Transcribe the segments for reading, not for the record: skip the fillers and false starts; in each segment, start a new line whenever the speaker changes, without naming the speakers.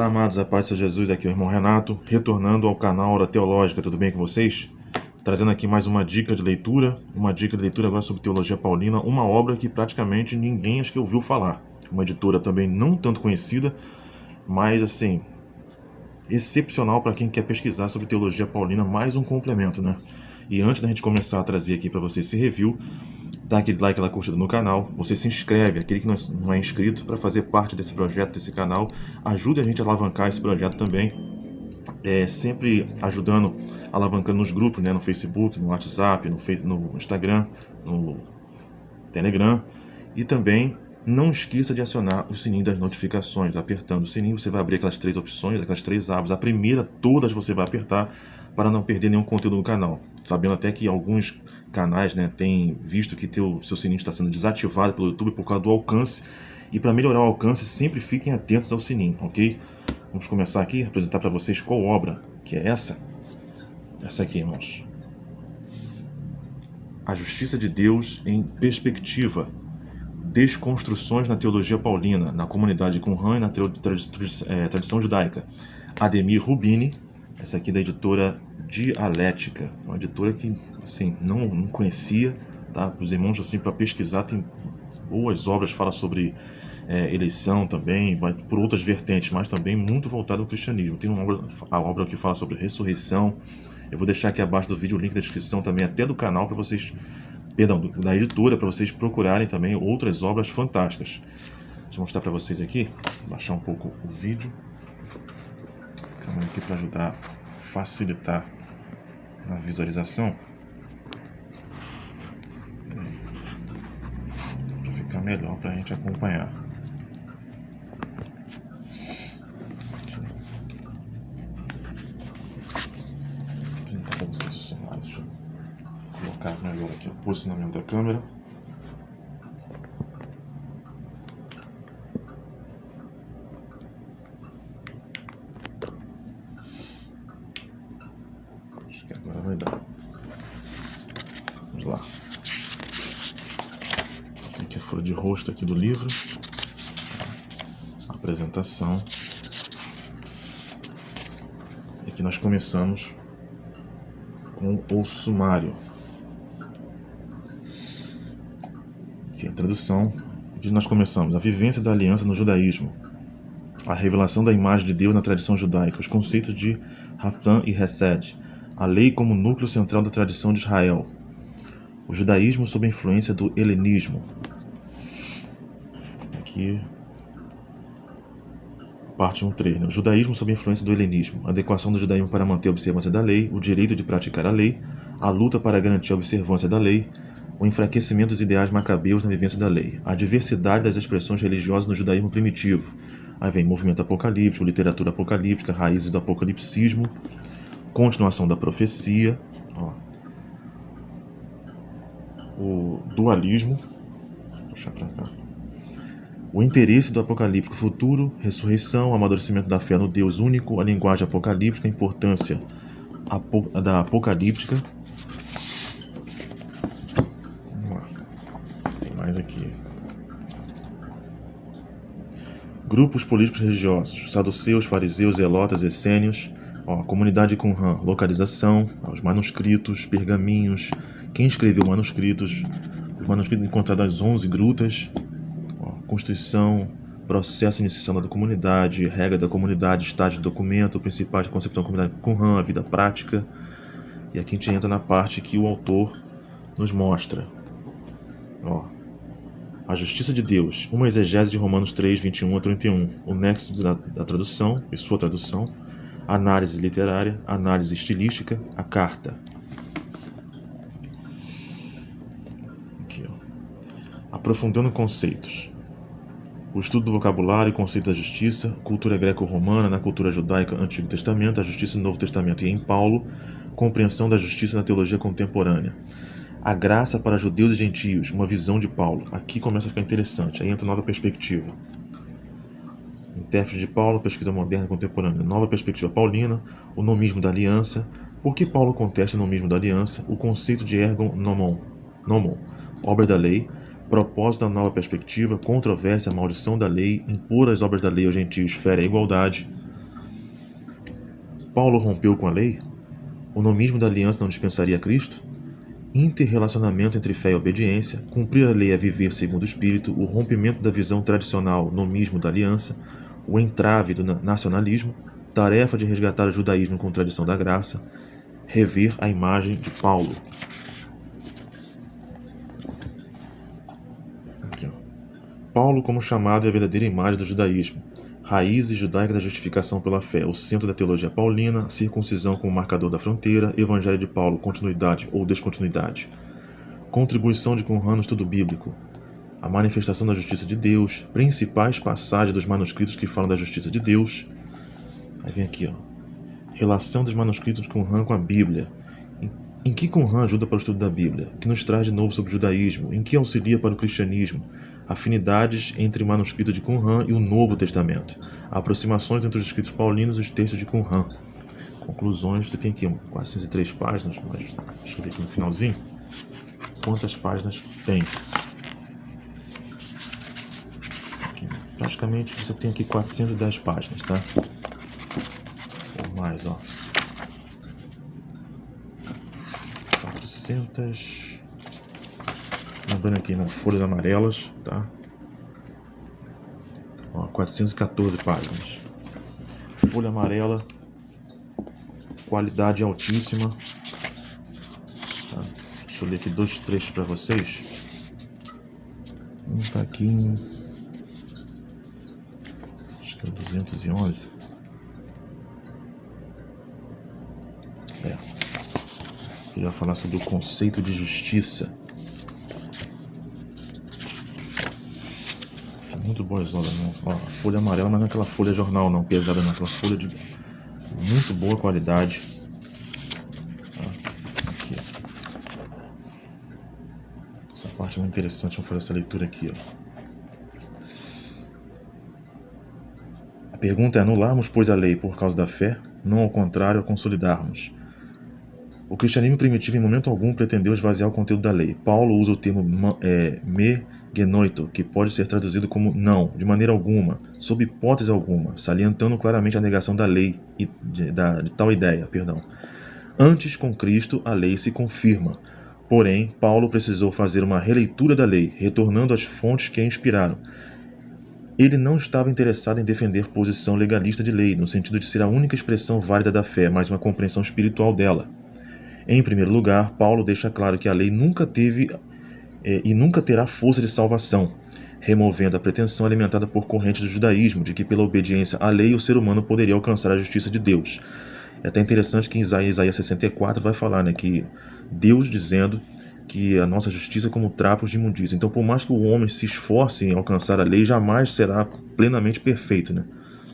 Olá, amados, a paz de Jesus, aqui é o irmão Renato, retornando ao canal Hora Teológica, tudo bem com vocês? Trazendo aqui mais uma dica de leitura agora sobre Teologia Paulina, uma obra que praticamente ninguém acho que ouviu falar. Uma editora também não tanto conhecida, mas assim, excepcional para quem quer pesquisar sobre Teologia Paulina, mais um complemento, né? E antes da gente começar a trazer aqui para vocês esse review, dá aquele like, aquela curtida no canal, você se inscreve, aquele que não é inscrito, para fazer parte desse projeto, desse canal, ajude a gente a alavancar esse projeto também, sempre ajudando, alavancando nos grupos, né, no Facebook, no WhatsApp, no Instagram, no Telegram, e também não esqueça de acionar o sininho das notificações. Apertando o sininho você vai abrir aquelas 3 opções, aquelas 3 abas, a primeira todas você vai apertar para não perder nenhum conteúdo no canal, sabendo até que alguns canais, né, têm visto que seu sininho está sendo desativado pelo YouTube por causa do alcance, e para melhorar o alcance sempre fiquem atentos ao sininho, ok? Vamos começar aqui a apresentar para vocês qual obra que é essa aqui, irmãos. A Justiça de Deus em Perspectiva, Desconstruções na Teologia Paulina, na Comunidade Qumran e na Tradição Judaica. Ademir Rubini, essa aqui da editora Dialética, uma editora que assim, não conhecia, tá? Os irmãos assim, para pesquisar, tem boas obras, fala sobre eleição também, vai por outras vertentes, mas também muito voltado ao cristianismo. Tem a obra que fala sobre ressurreição. Eu vou deixar aqui abaixo do vídeo o link da descrição também, até do canal, para vocês, perdão, da editora, para vocês procurarem também outras obras fantásticas. Deixa eu mostrar para vocês aqui, baixar um pouco o vídeo. Câmera aqui para ajudar, facilitar na visualização. Para ficar melhor para a gente acompanhar. Deixa eu colocar melhor aqui o posicionamento da câmera. Acho que agora vai dar. Vamos lá. Aqui a folha de rosto aqui do livro. A apresentação. E aqui nós começamos com o sumário. Aqui a introdução. Aqui nós começamos. A vivência da aliança no judaísmo. A revelação da imagem de Deus na tradição judaica. Os conceitos de Rafam e Hesed. A lei como núcleo central da tradição de Israel. O judaísmo sob a influência do helenismo. Aqui parte 1.3, né? O judaísmo sob a influência do helenismo, a adequação do judaísmo para manter a observância da lei, o direito de praticar a lei, a luta para garantir a observância da lei, o enfraquecimento dos ideais macabeus na vivência da lei, a diversidade das expressões religiosas no judaísmo primitivo. Aí vem movimento apocalíptico, literatura apocalíptica, raízes do apocalipsismo, continuação da profecia, o dualismo, vou puxar para cá. O interesse do apocalíptico futuro, ressurreição, amadurecimento da fé no Deus único, a linguagem apocalíptica, a importância da apocalíptica. Vamos lá. Tem mais aqui. Grupos políticos religiosos, saduceus, fariseus, zelotas, essênios. Comunidade Qumran, localização, os manuscritos, pergaminhos, quem escreveu manuscritos, os manuscritos encontrados nas 11 grutas. Constituição, processo de iniciação da comunidade, regra da comunidade, estágio do documento, principais concepção da comunidade Qumran, a vida prática. E aqui a gente entra na parte que o autor nos mostra. A justiça de Deus, uma exegese de Romanos 3, 21 a 31, o nexo da tradução e sua tradução, análise literária, análise estilística, a carta. Aqui, aprofundando conceitos. O estudo do vocabulário e conceito da justiça, cultura greco-romana, na cultura judaica, Antigo Testamento, a justiça no Novo Testamento e em Paulo, compreensão da justiça na teologia contemporânea. A graça para judeus e gentios, uma visão de Paulo. Aqui começa a ficar interessante, aí entra nova perspectiva. Intérprete de Paulo, pesquisa moderna e contemporânea, nova perspectiva paulina, o nomismo da aliança. Por que Paulo contesta o nomismo da aliança? O conceito de ergon nomon, obra da lei. Propósito da nova perspectiva, controvérsia, maldição da lei, impor as obras da lei aos gentios fere a igualdade. Paulo rompeu com a lei? O nomismo da aliança não dispensaria Cristo? Interrelacionamento entre fé e obediência, cumprir a lei é viver segundo o Espírito, o rompimento da visão tradicional nomismo da aliança, o entrave do nacionalismo, tarefa de resgatar o judaísmo com tradição da graça, rever a imagem de Paulo. Aqui, Paulo como chamado é a verdadeira imagem do judaísmo, raízes judaicas da justificação pela fé, o centro da teologia paulina, circuncisão como marcador da fronteira, evangelho de Paulo, continuidade ou descontinuidade, contribuição de Qumran no estudo bíblico, a manifestação da justiça de Deus, principais passagens dos manuscritos que falam da justiça de Deus. Aí vem aqui, relação dos manuscritos de Qumran com a Bíblia. Em que Qumran ajuda para o estudo da Bíblia? O que nos traz de novo sobre o judaísmo? Em que auxilia para o cristianismo? Afinidades entre o manuscrito de Qumran e o Novo Testamento. Aproximações entre os escritos paulinos e os textos de Qumran. Conclusões, você tem aqui 403 páginas, mas deixa eu ver aqui no finalzinho. Quantas páginas tem? Aqui, praticamente você tem aqui 410 páginas, tá? Ou mais, ó. 400... Lembrando aqui nas folhas amarelas, tá? Ó, 414 páginas. Folha amarela, qualidade altíssima. Tá? Deixa eu ler aqui 2 trechos para vocês. Um tá aqui em... acho que é 211. Eu ia falar sobre o conceito de justiça. Muito boa isola, né? Ó, folha amarela, mas não é aquela folha jornal não, pesada não, aquela folha de muito boa qualidade. Aqui, ó. Essa parte é muito interessante, vamos fazer essa leitura aqui, ó. A pergunta é: anularmos, pois, a lei por causa da fé? Não, ao contrário, a consolidarmos. O cristianismo primitivo em momento algum pretendeu esvaziar o conteúdo da lei. Paulo usa o termo me genoito, que pode ser traduzido como não, de maneira alguma, sob hipótese alguma, salientando claramente a negação da lei e de tal ideia. Antes, com Cristo, a lei se confirma. Porém, Paulo precisou fazer uma releitura da lei, retornando às fontes que a inspiraram. Ele não estava interessado em defender posição legalista de lei, no sentido de ser a única expressão válida da fé, mas uma compreensão espiritual dela. Em primeiro lugar, Paulo deixa claro que a lei nunca teve e nunca terá força de salvação, removendo a pretensão alimentada por correntes do judaísmo de que pela obediência à lei o ser humano poderia alcançar a justiça de Deus. É até interessante que em Isaías 64 vai falar, né, que Deus dizendo que a nossa justiça é como trapos de imundícia. Então, por mais que o homem se esforce em alcançar a lei, jamais será plenamente perfeito, né?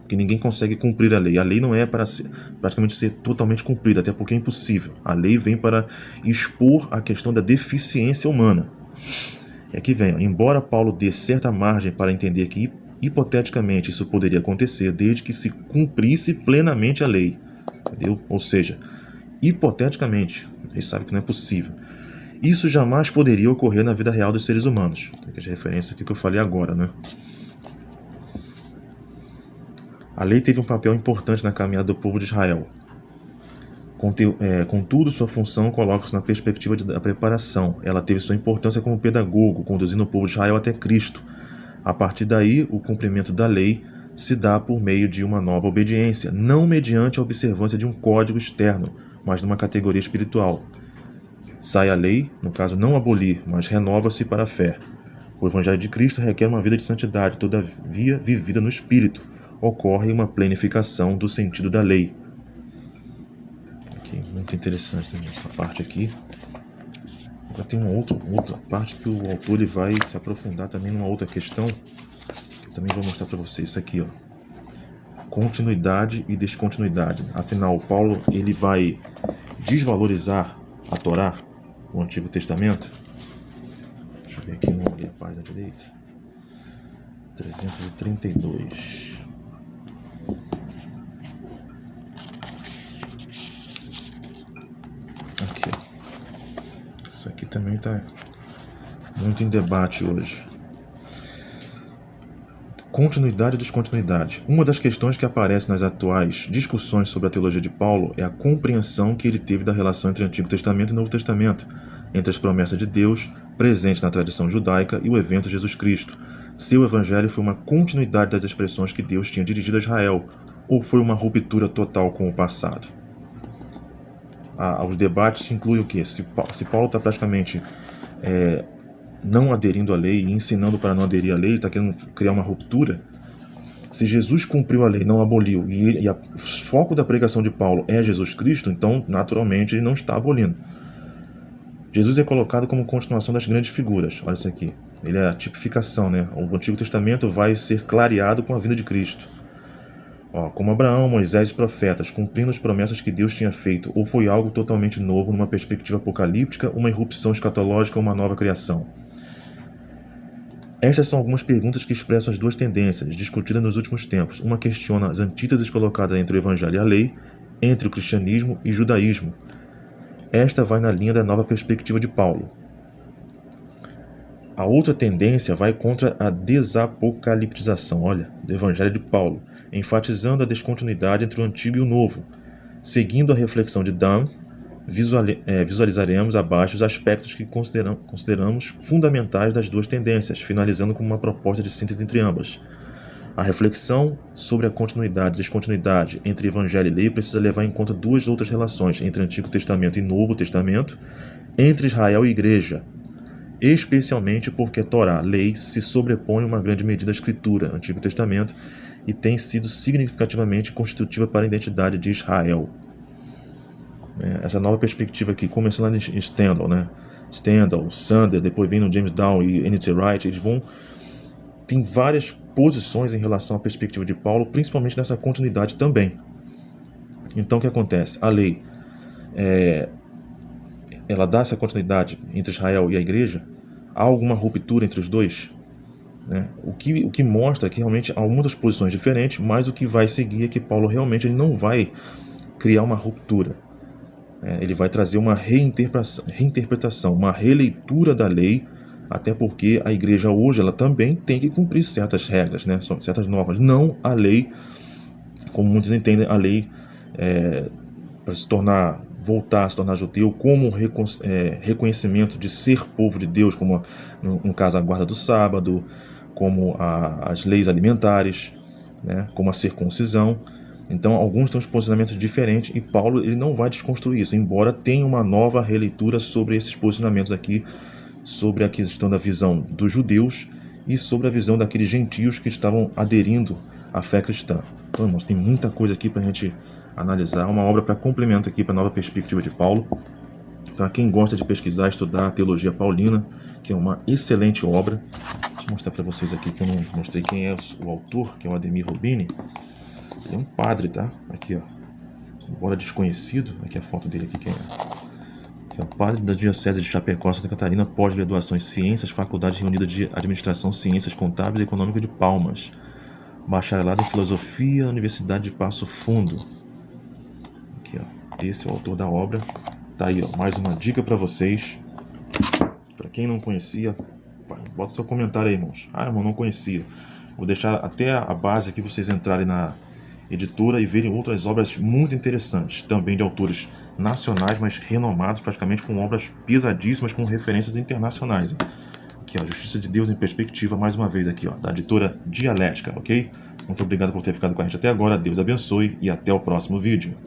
Porque ninguém consegue cumprir a lei. A lei não é para praticamente ser totalmente cumprida, até porque é impossível. A lei vem para expor a questão da deficiência humana. E aqui vem, embora Paulo dê certa margem para entender que, hipoteticamente, isso poderia acontecer desde que se cumprisse plenamente a lei. Entendeu? Ou seja, hipoteticamente, ele sabe que não é possível. Isso jamais poderia ocorrer na vida real dos seres humanos. Tem que referência aqui que eu falei agora, né? A lei teve um papel importante na caminhada do povo de Israel. Contudo, sua função coloca-se na perspectiva da preparação. Ela teve sua importância como pedagogo, conduzindo o povo de Israel até Cristo. A partir daí, o cumprimento da lei se dá por meio de uma nova obediência, não mediante a observância de um código externo, mas de uma categoria espiritual. Sai a lei, no caso não abolir, mas renova-se para a fé. O Evangelho de Cristo requer uma vida de santidade, todavia vivida no Espírito. Ocorre uma planificação do sentido da lei. Aqui, muito interessante essa parte aqui. Agora tem uma outra parte que o autor ele vai se aprofundar também numa outra questão, que eu também vou mostrar para vocês. Isso aqui, ó. Continuidade e descontinuidade. Afinal, Paulo ele vai desvalorizar a Torá, o Antigo Testamento. Deixa eu ver aqui a página direita. 332. Aqui, ó. Isso aqui também está muito em debate hoje. Continuidade e descontinuidade. Uma das questões que aparece nas atuais discussões sobre a teologia de Paulo é a compreensão que ele teve da relação entre Antigo Testamento e Novo Testamento, entre as promessas de Deus, presentes na tradição judaica, e o evento Jesus Cristo. Seu evangelho foi uma continuidade das expressões que Deus tinha dirigido a Israel, ou foi uma ruptura total com o passado? Os debates incluem o quê? Se Paulo está praticamente não aderindo à lei e ensinando para não aderir à lei, ele está querendo criar uma ruptura. Se Jesus cumpriu a lei, não aboliu, e o foco da pregação de Paulo é Jesus Cristo, então, naturalmente, ele não está abolindo. Jesus é colocado como continuação das grandes figuras. Olha isso aqui. Ele é a tipificação, né? O Antigo Testamento vai ser clareado com a vinda de Cristo. Como Abraão, Moisés e profetas, cumprindo as promessas que Deus tinha feito, ou foi algo totalmente novo numa perspectiva apocalíptica, uma irrupção escatológica ou uma nova criação? Estas são algumas perguntas que expressam as duas tendências, discutidas nos últimos tempos. Uma questiona as antíteses colocadas entre o Evangelho e a lei, entre o cristianismo e o judaísmo. Esta vai na linha da nova perspectiva de Paulo. A outra tendência vai contra a desapocaliptização, do Evangelho de Paulo, enfatizando a descontinuidade entre o Antigo e o Novo. Seguindo a reflexão de Dunn, visualizaremos abaixo os aspectos que consideramos fundamentais das duas tendências, finalizando com uma proposta de síntese entre ambas. A reflexão sobre a continuidade e descontinuidade entre Evangelho e lei precisa levar em conta duas outras relações entre Antigo Testamento e Novo Testamento, entre Israel e Igreja, especialmente porque Torá, lei, se sobrepõe uma grande medida à Escritura, Antigo Testamento, e tem sido significativamente constitutiva para a identidade de Israel. Essa nova perspectiva aqui, começando lá em Stendhal, Stendhal, Sander, depois vem no James Down e N.T. Wright, eles tem várias posições em relação à perspectiva de Paulo, principalmente nessa continuidade também. Então o que acontece? A lei, ela dá essa continuidade entre Israel e a igreja? Há alguma ruptura entre os dois? O que mostra que realmente há muitas posições diferentes, mas o que vai seguir é que Paulo realmente ele não vai criar uma ruptura. Ele vai trazer uma reinterpretação, uma releitura da lei, até porque a igreja hoje ela também tem que cumprir certas regras, certas normas. Não a lei, como muitos entendem, a lei para voltar a se tornar judeu como reconhecimento de ser povo de Deus, como no caso a guarda do sábado, como as leis alimentares, como a circuncisão. Então alguns têm uns posicionamentos diferentes e Paulo ele não vai desconstruir isso, embora tenha uma nova releitura sobre esses posicionamentos aqui, sobre a questão da visão dos judeus e sobre a visão daqueles gentios que estavam aderindo à fé cristã. Então, irmãos, tem muita coisa aqui para a gente analisar, uma obra para complemento aqui para a nova perspectiva de Paulo. Então, quem gosta de pesquisar, estudar a teologia paulina, que é uma excelente obra. Deixa eu mostrar para vocês aqui que eu não mostrei quem é o autor, que é o Ademir Rubini. Ele é um padre, tá? Aqui, embora desconhecido, aqui a foto dele aqui, quem é o padre da Diocese de Chapecó, Santa Catarina, pós-graduação em Ciências, Faculdade Reunida de Administração, Ciências Contábeis e Econômica de Palmas, bacharelado em Filosofia, Universidade de Passo Fundo. Aqui, esse é o autor da obra. Tá aí, mais uma dica para vocês. Para quem não conhecia, bota seu comentário aí, irmãos. Irmão, não conhecia. Vou deixar até a base aqui, vocês entrarem na editora e verem outras obras muito interessantes, também de autores nacionais, mas renomados, praticamente com obras pesadíssimas, com referências internacionais. Aqui, Justiça de Deus em Perspectiva, mais uma vez aqui, da editora Dialética, ok? Muito obrigado por ter ficado com a gente até agora, Deus abençoe e até o próximo vídeo.